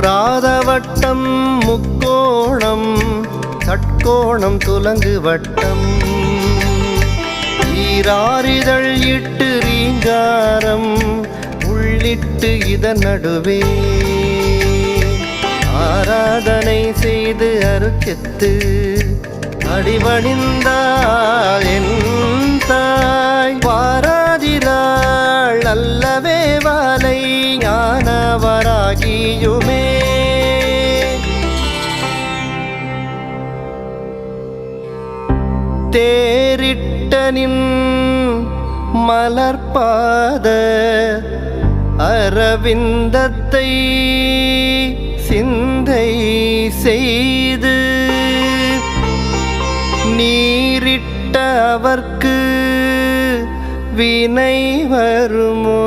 கூறாத வட்டம் முக்கோணம் சட்கோணம் துலங்கு வட்டம் ஈராரிதழ் இட்டு ரீங்காரம் உள்ளிட்டு இதன் நடுவே ஆராதனை செய்து அருக்கெத்து அடிபணிந்தாள் என் தாய் வாராதிராள் அல்லவே வாலை ஞானவராகியுமே தேரிட்டனின் மலர்பாத அரவிந்தத்தை சிந்தை செய்து நீரிட்ட அவர்க்கு வினை வருமோ?